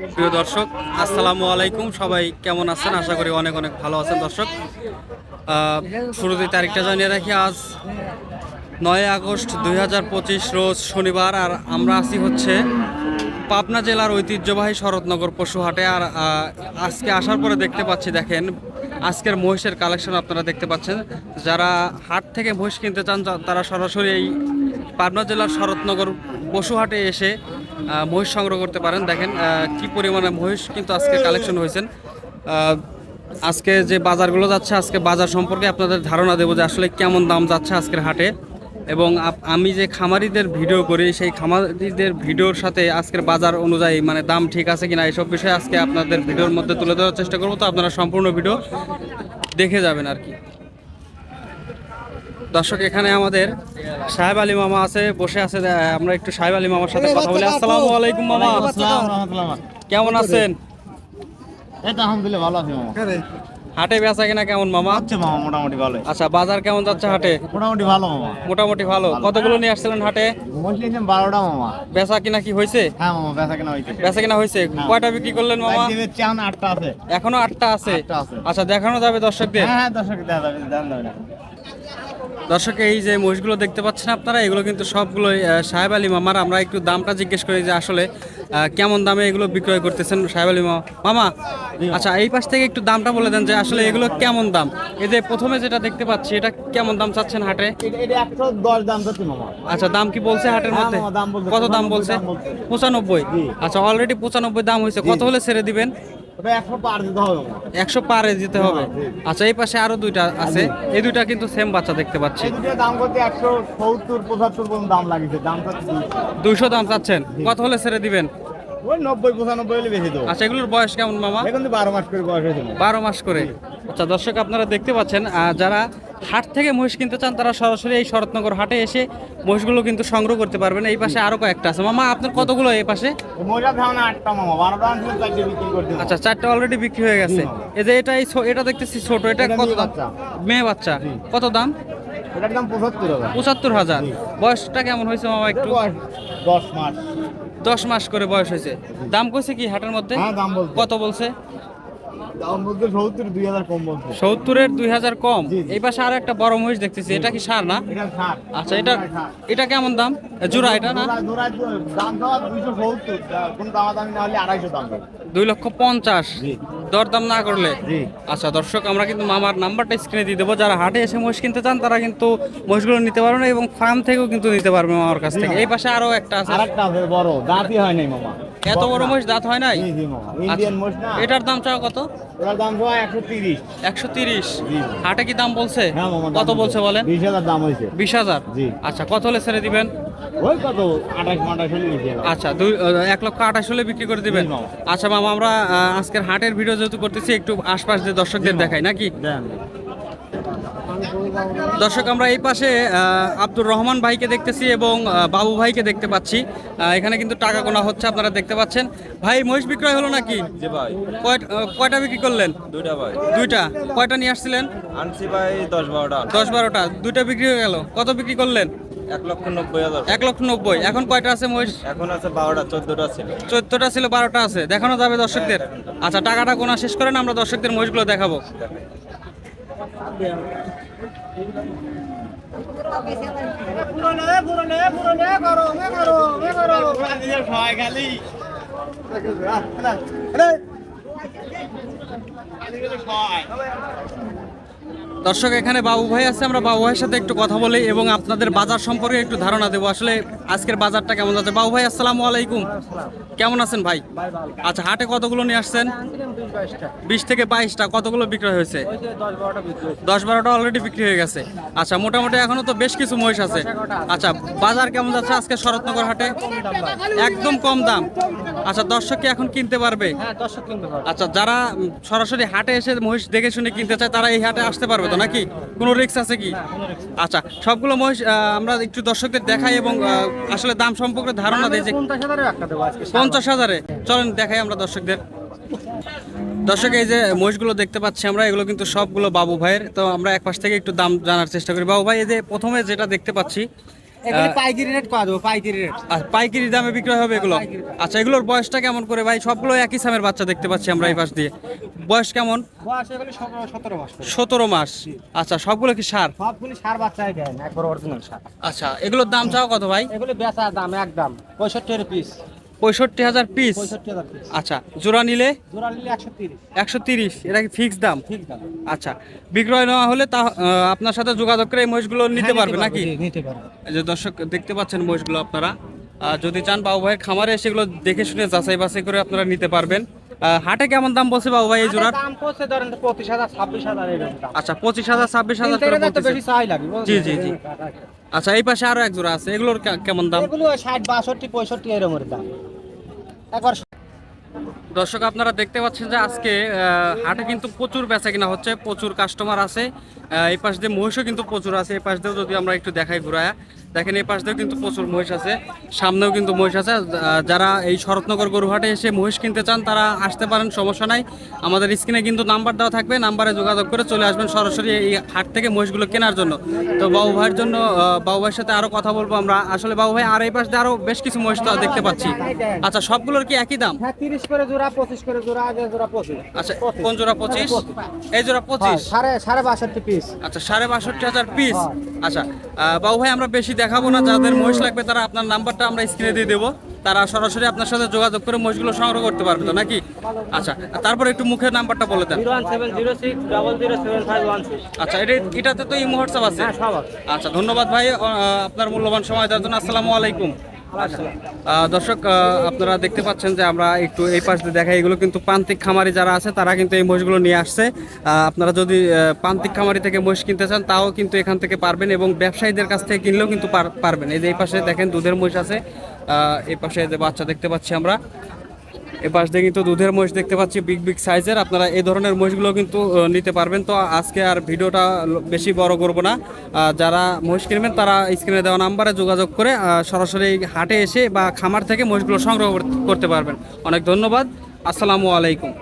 প্রিয় দর্শক, আসসালামু আলাইকুম। সবাই কেমন আছেন? আশা করি অনেক অনেক ভালো আছেন। দর্শক, শুরুতেই তারিখটা জানিয়ে রাখি, আজ 9 আগস্ট 2025 রোজ শনিবার। আর আমরা আছি হচ্ছে পাবনা জেলার ঐতিহ্যবাহী শরৎনগর পশুহাটে। আর আজকে আসার পরে দেখতে পাচ্ছি, দেখেন আজকের মহিষের কালেকশন আপনারা দেখতে পাচ্ছেন। যারা হাট থেকে মহিষ কিনতে চান তারা সরাসরি এই পাবনা জেলার শরৎনগর পশুহাটে এসে মহিষ সংগ্রহ করতে পারেন। দেখেন কি পরিমাণে মহিষ কিন্তু আজকে কালেকশন হয়েছেন। আজকে যে বাজারগুলো যাচ্ছে, আজকে বাজার সম্পর্কে আপনাদের ধারণা দেবো যে আসলে কেমন দাম যাচ্ছে আজকের হাটে। এবং আমি যে খামারিদের ভিডিও করি, সেই খামারিদের ভিডিওর সাথে আজকের বাজার অনুযায়ী মানে দাম ঠিক আছে কিনা এইসব বিষয়ে আজকে আপনাদের ভিডিওর মধ্যে তুলে ধরার চেষ্টা করবো। তো আপনারা সম্পূর্ণ ভিডিও দেখে যাবেন আর কি। দর্শক, এখানে আমাদের সাহেব আলী মামা আছে, বসে আছে। আমরা একটু সাহেব আলী মামার সাথে কথা বলি। আসসালামু আলাইকুম মামা, কেমন আছেন? আলহামদুলিল্লাহ ভালো আছি মামা। হাটে বেচা কিনা কেমন মামা? হচ্ছে মামা মোটামুটি ভালো। আচ্ছা, বাজার কেমন যাচ্ছে হাটে? মোটামুটি ভালো মামা। মোটামুটি ভালো। কতগুলো নিয়ে আসছিলেন হাটে? মোটামুটি 12টা মামা। বেচা কিনা কি হয়েছে? হ্যাঁ মামা, বেচা কেনা হইছে। বেচা কিনা হয়েছে। কয়টা বিক্রি করলেন মামা? চান 8টা আছে। এখনো 8টা আছে। 8টা আছে। আচ্ছা, দেখানো যাবে দর্শকদের? হ্যাঁ হ্যাঁ, দর্শক দেখা যাবে, দাম যাবে না। দর্শক, এই যে মহিষগুলো দেখতে পাচ্ছেন আপনারা, এগুলো কিন্তু সবগুলো সাহেব আলী মামার। আমরা একটু দামটা জিজ্ঞেস করি যে আসলে কেমন দামে এগুলো বিক্রয় করতেছেন সাহেব আলী মামা। আচ্ছা, এই পাশ থেকে একটু দামটা বলে দেন যে আসলে এগুলো কেমন দাম। এই যে প্রথমে যেটা দেখতে পাচ্ছি, এটা কেমন দাম চাচ্ছেন হাটে? এটা 110 দাম যাচ্ছে মামা। আচ্ছা, দাম কি বলছে হাটের মধ্যে? হ্যাঁ মামা, দাম বলছে। কত দাম বলছে? 95। আচ্ছা, অলরেডি 95 দাম হয়েছে। কত হলে ছেড়ে দিবেন? ওটা 100 পার দিতে হবে মামা। 100 পারে দিতে হবে। আচ্ছা, এই পাশে আরো দুইটা আছে, এই দুইটা কিন্তু সেম বাচ্চা দেখতে পাচ্ছি। এই দুটো দাম করতে 170 75 পর্যন্ত দাম লাগিছে। দাম চাচ্ছে 200 দাম চাচ্ছেন। কত হলে ছেড়ে দিবেন? ওই 90 95 হলে বেশি দেবো। আচ্ছা, এগুলোর বয়স কেমন মামা? এখন তো 12 মাস করে বয়স হয়েছে। 12 মাস করে। আচ্ছা দর্শক, আপনারা দেখতে পাচ্ছেন, যারা হাট থেকে মহিষ কিনতে চান তারা সরাসরি এই শরৎনগর হাটে এসে মহিষগুলো কিন্তু সংগ্রহ করতে পারবেন। এই পাশে আরো কয়েকটা আছে। মামা, আপনার কতগুলো এই পাশে? মহিলা ধারণা 8টা মামা, 12টা আনছিল, 4টে বিক্রি করতে। আচ্ছা, 4টা অলরেডি বিক্রি হয়ে গেছে। এই যে এটা দেখতেছি ছোট, এটা এটা কত মেয়ে দাম? বাচ্চা। মেয়ে বাচ্চা। কত দাম? এটার দাম 75,000। 75,000। বয়সটা কেমন হয়েছে মামা একটু? 10 মাস। 10 মাস করে বয়স হয়েছে। দাম কইছে কি হাটের মধ্যে? হ্যাঁ, দাম বলছে। কত বলছে? দাম বলতে 70, 2000 কম বলছে। 70-এর 2000 কম। জি, জি। এই পাশে আর একটা বড় মহিষ দেখতেছি, এটা কি সার না? এটা 60। আচ্ছা, এটা কেমন দাম? জোড়া এটা না? জোড়ায় দাম দেওয়া 270, কোন দামাদামি না হলে 250 দাম দেবে। 2,50,000 জি। দরদাম না করলে? জি। আচ্ছা দর্শক, আমরা কিন্তু মামার নাম্বারটা স্ক্রিনে দিয়ে দেবো। যারা হাটে এসে মহিষ কিনতে চান তারা কিন্তু মহিষগুলো নিতে পারবেন এবং ফার্ম থেকেও কিন্তু নিতে পারবে মামার কাছ থেকে। এই পাশে আরো একটা আছে। আরেকটা আছে বড়, দাঁতই হয় নাই মামা। এত বড় মহিষ দাঁত হয় নাই? জি জি মামা, আচ্ছা, ইন্ডিয়ান মোষ না। এটার দাম চাও কত? এটার দাম দেওয়া 130। 130। জি। হাটে কি দাম বলছে? হ্যাঁ মামা, কত বলছে বলেন? 20,000 দাম হয়েছে। 20,000। জি। আচ্ছা, কত হলে ছেড়ে দিবেন? ওই কত 28 হলে বেশি হবে। আচ্ছা, 1,28,000 হলে বিক্রি করে দিবেন। জি মামা। আচ্ছা মামা, আমরা আজকের হাটের ভিডিও যেহেতু করতেছি, একটু আশপাশ দিয়ে দর্শকদের দেখাই নাকি? দেন। দর্শক, আমরা এই পাশে আব্দুর রহমান ভাইকে দেখতেছি এবং বাবু ভাইকে দেখতে পাচ্ছি। এখানে কিন্তু টাকা গোনা হচ্ছে, আপনারা দেখতে পাচ্ছেন। ভাই, মহিষ বিক্রয় হলো নাকি? জি ভাই, কয়টা বিক্রি করলেন? দুইটা ভাই। দুইটা। কয়টা নিয়ে আসছিলেন? আনছি ভাই 10-12টা। 10-12টা। দুইটা বিক্রি হয়ে গেল। কত বিক্রি করলেন? 1,90,000। 1,90,000। এখন কয়টা আছে মহিষ? এখন আছে 12টা, 14টা ছিল। 14টা ছিল, 12টা আছে। দেখানো যাবে দর্শকদের? আচ্ছা, টাকাটা গোনা শেষ করেন, আমরা দর্শকদের মহিষগুলো দেখাবো। দর্শক, এখানে বাবু ভাই আছে, আমরা বাবু ভাইয়ের সাথে একটু কথা বলি এবং আপনাদের বাজার সম্পর্কে একটু ধারণা দেবো। আসলে আজকের বাজারটা কেমন যাচ্ছে? বাবু ভাই, আসসালামু আলাইকুম। কেমন আছেন ভাই? আচ্ছা, হাটে কতগুলো নিয়ে আসছেন? 20 থেকে 22টা। কতগুলো বিক্রয় হয়েছে? 10-12টা অলরেডি বিক্রি হয়ে গেছে। আচ্ছা, মোটামুটি এখনো তো বেশ কিছু মহিষ আছে। আচ্ছা, বাজার কেমন যাচ্ছে আজকে শরৎনগর হাটে? একদম কম দাম। আচ্ছা, দর্শক কি এখন কিনতে পারবে? আচ্ছা, যারা সরাসরি হাটে এসে মহিষ দেখে শুনে কিনতে চায় তারা এই হাটে আসতে পারবে তো নাকি? কোনো রিস্ক আছে কি? আচ্ছা, সবগুলো মহিষ আমরা একটু দর্শকদের দেখাই এবং আসলে দাম সম্পর্কে ধারণা দিই যে 50,000-এ। চলেন দেখাই আমরা দর্শকদের। দর্শক, এই যে মহিষগুলো দেখতে পাচ্ছি আমরা, এগুলো কিন্তু সবগুলো বাবু ভাইয়ের। তো আমরা এক পাশ থেকে একটু দাম জানার চেষ্টা করি। বাবু ভাই, এই যে প্রথমে যেটা দেখতে পাচ্ছি, এগুলো পাইকারি রেট করা দেবো, পাইকারি রেট। আর পাইকারি দামে বিক্রয় হবে এগুলো? আচ্ছা, এগুলোর বয়সটা কেমন করে ভাই? সবগুলো একই সামের বাচ্চা দেখতে পাচ্ছি আমরা এই পাশ দিয়ে। বয়স কেমন? বয়স এগুলো 17 মাস করে। 17 মাস। আচ্ছা, সবগুলো কি সার? সবগুলি সার বাচ্চাই দেন, একবার অরিজিনাল সার। আচ্ছা, এগুলোর দাম চাও কত ভাই? এগুলো বেচা দাম একদম 65 পিস। 65,000 পিস? 65,000 পিস। আচ্ছা, জোড়া নিলে? জোড়া নিলে 130। 130? এটা কি ফিক্স দাম? ঠিক দাম। আচ্ছা, বিক্রয় নেওয়া হলে তা আপনার সাথে যোগাযোগ করে এই মহিষগুলো নিতে পারবে নাকি? নিতে পারবে। এই যে দর্শক দেখতে পাচ্ছেন মহিষগুলো আপনারা যদি চান বাবু ভাইয়ের খামারে সেগুলো দেখে শুনে যাচাই বাছাই করে আপনারা নিতে পারবেন। হাটে কেমন দাম বলছে বাবু ভাই এই জোড়ার? দাম করছে ধরেন 25,000 26,000 এরকম দাম। আচ্ছা, 25,000 26,000 করে তো বলতেছে। বেশি চাই লাগে। জি, জি, জি। আচ্ছা, এই পাশে আরো এক জোড়া আছে, এগুলোর কেমন দাম? এগুলো 60 62 65 এরকম দাম। একবার দর্শক আপনারা দেখতে পাচ্ছেন যে আজকে হাটে কিন্তু প্রচুর বেচা কিনা হচ্ছে, প্রচুর কাস্টমার আছে। এই পাশ দিয়ে মহিষও কিন্তু প্রচুর আছে। এই পাশ দিয়েও যদি আমরা একটু দেখাই ঘুরায়া, দেখেন এই পাশ দিয়েও কিন্তু প্রচুর মহিষ আছে, সামনেও কিন্তু মহিষ আছে। যারা এই শরৎনগর গরুহাটে এসে মহিষ কিনতে চান তারা আসতে পারেন, সমস্যা নাই। আমাদের স্ক্রিনে কিন্তু নাম্বার দেওয়া থাকবে, নাম্বারে যোগাযোগ করে চলে আসবেন সরাসরি এই হাট থেকে মহিষগুলো কেনার জন্য। তো বাবু ভাইয়ের জন্য, বাবু ভাইয়ের সাথে আরও কথা বলবো আমরা। আসলে বাবু ভাই আর এই পাশ দিয়ে আরও বেশ কিছু মহিষ তো দেখতে পাচ্ছি। আচ্ছা, সবগুলোর কি একই দাম? হ্যাঁ 30 করে জোড়া, 25 করে জোড়া, আগে জোড়া 25। আচ্ছা, কোন জোড়া 25? এই জোড়া 25? সাড়ে 62 পিস। আচ্ছা, 62,500 পিস। আচ্ছা, বাবু ভাই আমরা বেশি দেখাবো না, যাদের মহিষ লাগবে তারা আপনার নাম্বারটা আমরা স্ক্রিনে দিয়ে দেবো, তারা সরাসরি আপনার সাথে যোগাযোগ করে মহিষগুলো সংগ্রহ করতে পারবে তো নাকি? আচ্ছা, তারপর একটু মুখের নাম্বারটা বলে দেন। 01706007516। আচ্ছা, এটাতে তো এই হোয়াটসঅ্যাপ আছে? হ্যাঁ সব আছে। আচ্ছা, ধন্যবাদ ভাই আপনার মূল্যবান সময় দেওয়ার জন্য। আসসালামু আলাইকুম। দর্শক আপনারা দেখতে পাচ্ছেন যে আমরা একটু এই পাশ দিয়ে দেখাই, এগুলো কিন্তু প্রান্তিক খামারি যারা আছে তারা কিন্তু এই মহিষগুলো নিয়ে আসছে। আপনারা যদি প্রান্তিক খামারি থেকে মহিষ কিনতে চান তাও কিন্তু এখান থেকে পারবেন, এবং ব্যবসায়ীদের কাছ থেকে কিনলেও কিন্তু পারবেন। এই যে এই পাশে দেখেন দুধের মহিষ আছে, এই পাশে যে বাচ্চা দেখতে পাচ্ছি আমরা, এই পাশ দিয়ে কিন্তু দুধের মহিষ দেখতে পাচ্ছি বিগ বিগ সাইজের। আপনারা এই ধরনের মহিষগুলো কিন্তু নিতে পারবেন। তো আজকে আর ভিডিওটা বেশি বড় করব না, যারা মহিষ কিনবেন তারা স্ক্রিনে দেওয়া নাম্বারে যোগাযোগ করে সরাসরি হাটে এসে বা খামার থেকে মহিষগুলো সংগ্রহ করতে পারবেন। অনেক ধন্যবাদ। আসসালামু আলাইকুম।